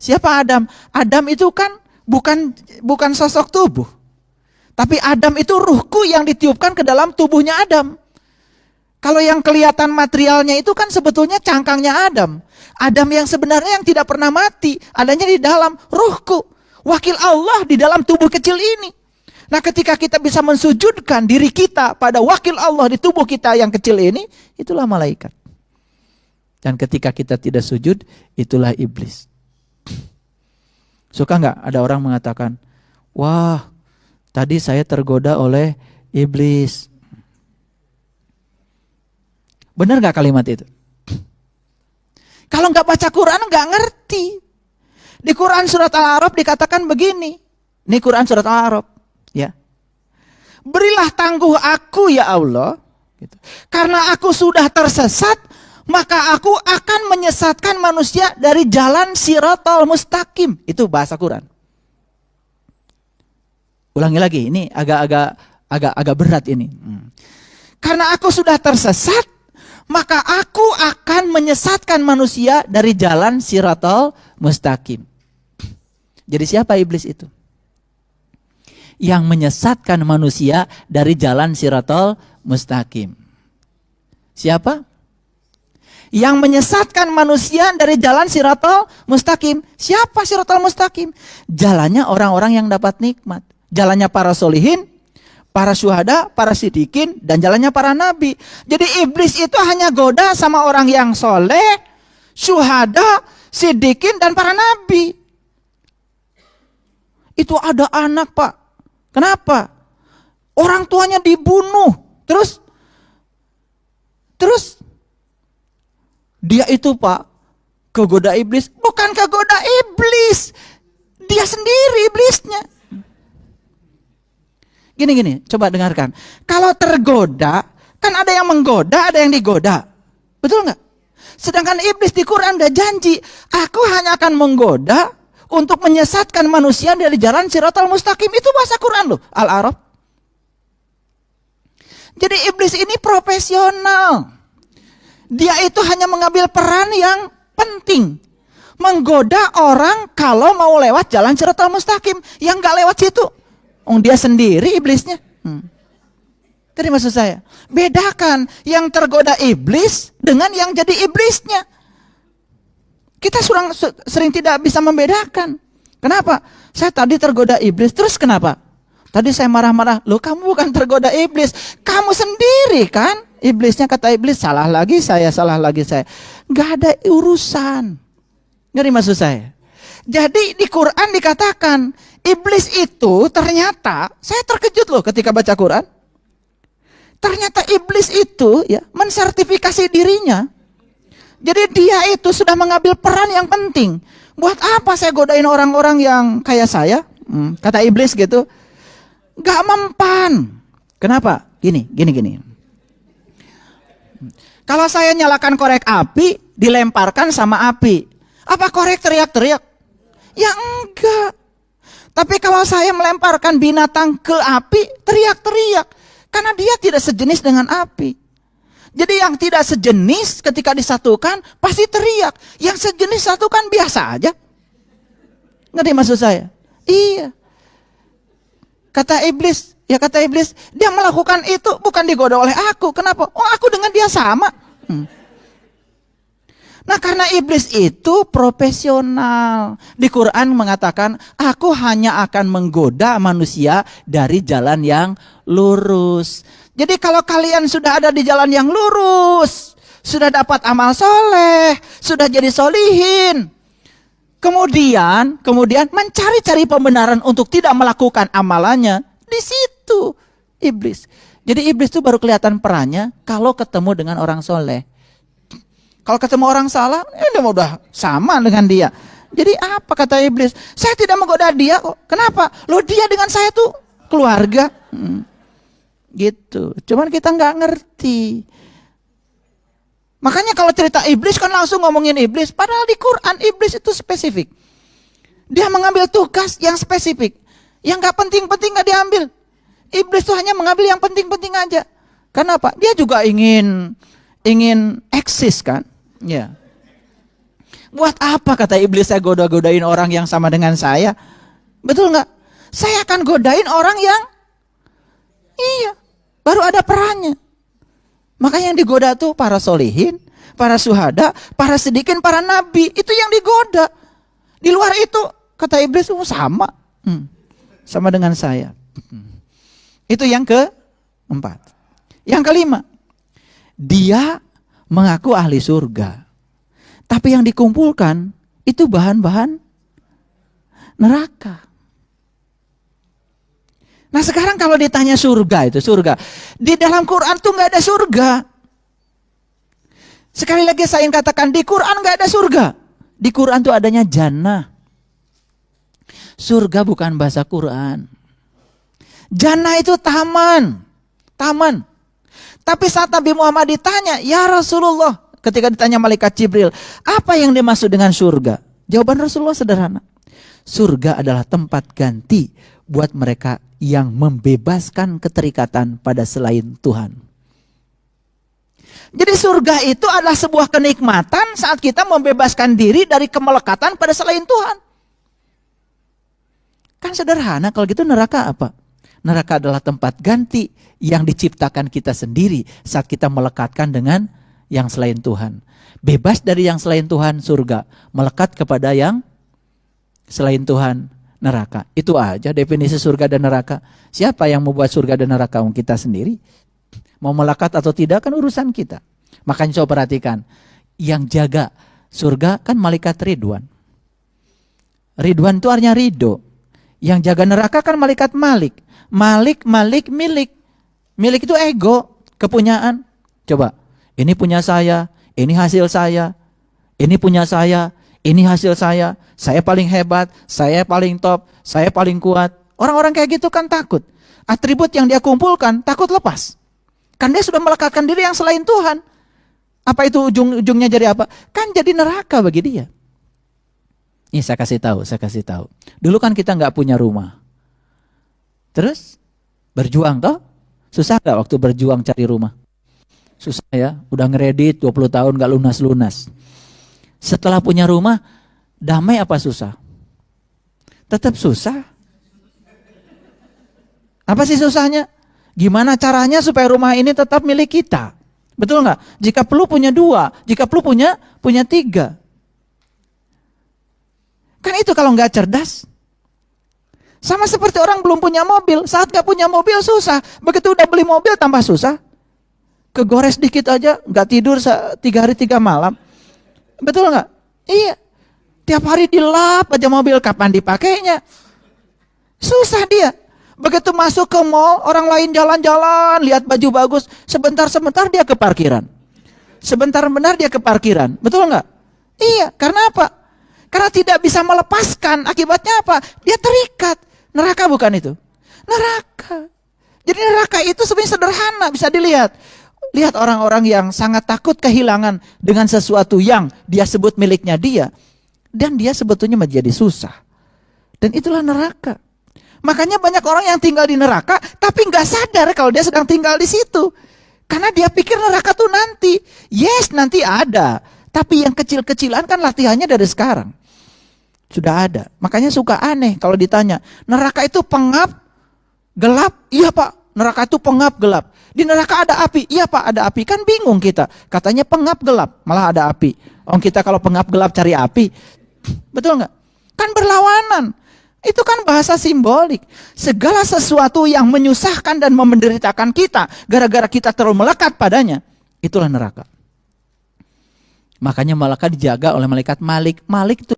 Siapa Adam? Adam itu kan bukan sosok tubuh. Tapi Adam itu ruhku yang ditiupkan ke dalam tubuhnya Adam. Kalau yang kelihatan materialnya itu kan sebetulnya cangkangnya Adam. Adam yang sebenarnya yang tidak pernah mati, adanya di dalam ruhku. Wakil Allah di dalam tubuh kecil ini. Nah, ketika kita bisa mensujudkan diri kita pada wakil Allah di tubuh kita yang kecil ini, itulah malaikat. Dan ketika kita tidak sujud, itulah iblis. Suka nggak ada orang mengatakan, wah, tadi saya tergoda oleh iblis. Benar nggak kalimat itu? Kalau nggak baca Quran nggak ngerti. Di Quran surat Al-A'raf dikatakan begini. Ini Quran surat Al-A'raf, ya. Berilah tangguh aku ya Allah, gitu. Karena aku sudah tersesat, maka aku akan menyesatkan manusia dari jalan Shiratal Mustaqim. Itu bahasa Quran. Ulangi lagi, ini agak berat ini. Karena aku sudah tersesat, maka aku akan menyesatkan manusia dari jalan Shiratal Mustaqim. Jadi siapa iblis itu? Yang menyesatkan manusia dari jalan Shiratal Mustaqim. Siapa? Yang menyesatkan manusia dari jalan Shiratal Mustaqim. Siapa Shiratal Mustaqim? Jalannya orang-orang yang dapat nikmat. Jalannya para solihin, para syuhada, para sidikin, dan jalannya para nabi. Jadi iblis itu hanya goda sama orang yang soleh, syuhada, sidikin, dan para nabi. Itu ada anak, Pak. Kenapa? Orang tuanya dibunuh. Terus dia itu, Pak, kegoda iblis. Bukan kegoda iblis. Dia sendiri iblisnya. Gini, coba dengarkan. Kalau tergoda, kan ada yang menggoda, ada yang digoda. Betul nggak? Sedangkan iblis di Quran udah janji, aku hanya akan menggoda untuk menyesatkan manusia dari jalan Shiratal Mustaqim. Itu bahasa Quran loh, Al-A'raf. Jadi iblis ini profesional. Dia itu hanya mengambil peran yang penting. Menggoda orang kalau mau lewat jalan Shiratal Mustaqim. Yang nggak lewat situ, dia sendiri iblisnya. Jadi maksud saya, bedakan yang tergoda iblis dengan yang jadi iblisnya. Kita sering tidak bisa membedakan. Kenapa? Saya tadi tergoda iblis, terus kenapa? Tadi saya marah-marah, loh kamu bukan tergoda iblis, kamu sendiri kan? Iblisnya, kata iblis, salah lagi saya. Gak ada urusan. Ngerti maksud saya? Jadi di Quran dikatakan, iblis itu ternyata, saya terkejut loh ketika baca Quran. Ternyata iblis itu ya mensertifikasi dirinya. Jadi dia itu sudah mengambil peran yang penting. Buat apa saya godain orang-orang yang kayak saya? Kata iblis gitu. Gak mempan. Kenapa? Gini. Kalau saya nyalakan korek api, dilemparkan sama api. Apa korek teriak-teriak? Ya enggak. Tapi kalau saya melemparkan binatang ke api, teriak-teriak. Karena dia tidak sejenis dengan api. Jadi yang tidak sejenis ketika disatukan pasti teriak. Yang sejenis satukan biasa aja. Ngerti maksud saya? Iya. Kata iblis, dia melakukan itu bukan digoda oleh aku. Kenapa? Oh, aku dengan dia sama. Nah, karena iblis itu profesional. Di Quran mengatakan, aku hanya akan menggoda manusia dari jalan yang lurus. Jadi kalau kalian sudah ada di jalan yang lurus, sudah dapat amal soleh, sudah jadi solihin, kemudian mencari-cari pembenaran untuk tidak melakukan amalannya, di situ iblis. Jadi iblis itu baru kelihatan perannya kalau ketemu dengan orang soleh. Kalau ketemu orang salah, dia udah sama dengan dia. Jadi apa kata iblis? Saya tidak menggoda dia kok. Kenapa? Loh, dia dengan saya tuh keluarga. Gitu. Cuman kita nggak ngerti. Makanya kalau cerita iblis kan langsung ngomongin iblis. Padahal di Quran iblis itu spesifik. Dia mengambil tugas yang spesifik. Yang nggak penting-penting nggak diambil. Iblis tuh hanya mengambil yang penting-penting aja. Kenapa? Dia juga ingin eksis kan? Ya. Buat apa kata iblis saya goda-godain orang yang sama dengan saya? Betul nggak? Saya akan godain orang yang baru ada perannya. Makanya yang digoda tuh para solihin, para syuhada, para sidikin, para nabi. Itu yang digoda. Di luar itu kata iblis sama. Sama dengan saya. Itu yang keempat. Yang kelima, dia mengaku ahli surga. Tapi yang dikumpulkan itu bahan-bahan neraka. Nah sekarang kalau ditanya surga itu surga. Di dalam Quran tuh nggak ada surga. Sekali lagi saya ingin katakan di Quran nggak ada surga. Di Quran tuh adanya jannah. Surga bukan bahasa Quran. Jannah itu taman. Taman. Tapi saat Nabi Muhammad ditanya, ya Rasulullah. Ketika ditanya malaikat Jibril, apa yang dimaksud dengan surga? Jawaban Rasulullah sederhana. Surga adalah tempat ganti buat mereka yang membebaskan keterikatan pada selain Tuhan. Jadi surga itu adalah sebuah kenikmatan saat kita membebaskan diri dari kemelekatan pada selain Tuhan. Kan sederhana, kalau gitu neraka apa? Neraka adalah tempat ganti yang diciptakan kita sendiri saat kita melekatkan dengan yang selain Tuhan. Bebas dari yang selain Tuhan, surga. Melekat kepada yang selain Tuhan, neraka. Itu aja definisi surga dan neraka. Siapa yang membuat surga dan neraka? Kita sendiri. Mau melekat atau tidak kan urusan kita. Makanya coba perhatikan. Yang jaga surga kan malaikat Ridwan. Ridwan itu artinya ridho. Yang jaga neraka kan malaikat Malik. Malik, milik. Milik itu ego, kepunyaan. Coba, ini punya saya, ini hasil saya. Ini punya saya, ini hasil saya paling hebat, saya paling top, saya paling kuat. Orang-orang kayak gitu kan takut. Atribut yang dia kumpulkan takut lepas. Kan dia sudah melekatkan diri yang selain Tuhan. Apa itu ujung-ujungnya jadi apa? Kan jadi neraka bagi dia. Ini saya kasih tahu. Dulu kan kita nggak punya rumah. Terus berjuang toh? Susah nggak waktu berjuang cari rumah? Susah ya, udah ngeredit 20 tahun nggak lunas-lunas. Setelah punya rumah, damai apa susah? Tetap susah. Apa sih susahnya? Gimana caranya supaya rumah ini tetap milik kita? Betul nggak? Jika perlu punya 2, jika perlu punya 3. Kan itu kalau nggak cerdas. Sama seperti orang belum punya mobil, saat nggak punya mobil susah. Begitu udah beli mobil tambah susah. Kegores dikit aja, nggak tidur 3 hari 3 malam. Betul nggak? Iya. Tiap hari dilap aja mobil, kapan dipakainya? Susah dia. Begitu masuk ke mall, orang lain jalan-jalan, lihat baju bagus, sebentar-sebentar dia ke parkiran. Sebentar-bentar dia ke parkiran. Betul nggak? Iya, karena apa? Karena tidak bisa melepaskan. Akibatnya apa? Dia terikat. Neraka bukan itu? Neraka. Jadi neraka itu sebenarnya sederhana, bisa dilihat. Lihat orang-orang yang sangat takut kehilangan dengan sesuatu yang dia sebut miliknya dia. Dan dia sebetulnya menjadi susah. Dan itulah neraka. Makanya banyak orang yang tinggal di neraka, tapi nggak sadar kalau dia sedang tinggal di situ. Karena dia pikir neraka tuh nanti. Yes, nanti ada. Tapi yang kecil-kecilan kan latihannya dari sekarang. Sudah ada. Makanya suka aneh kalau ditanya, neraka itu pengap, gelap? Iya Pak, neraka itu pengap, gelap. Di neraka ada api? Iya Pak, ada api. Kan bingung kita. Katanya pengap, gelap, malah ada api. Kita kalau pengap, gelap cari api. Betul nggak? Kan berlawanan. Itu kan bahasa simbolik. Segala sesuatu yang menyusahkan dan menderitakan kita, gara-gara kita terlalu melekat padanya, itulah neraka. Makanya malaikat dijaga oleh malaikat Malik. Malik itu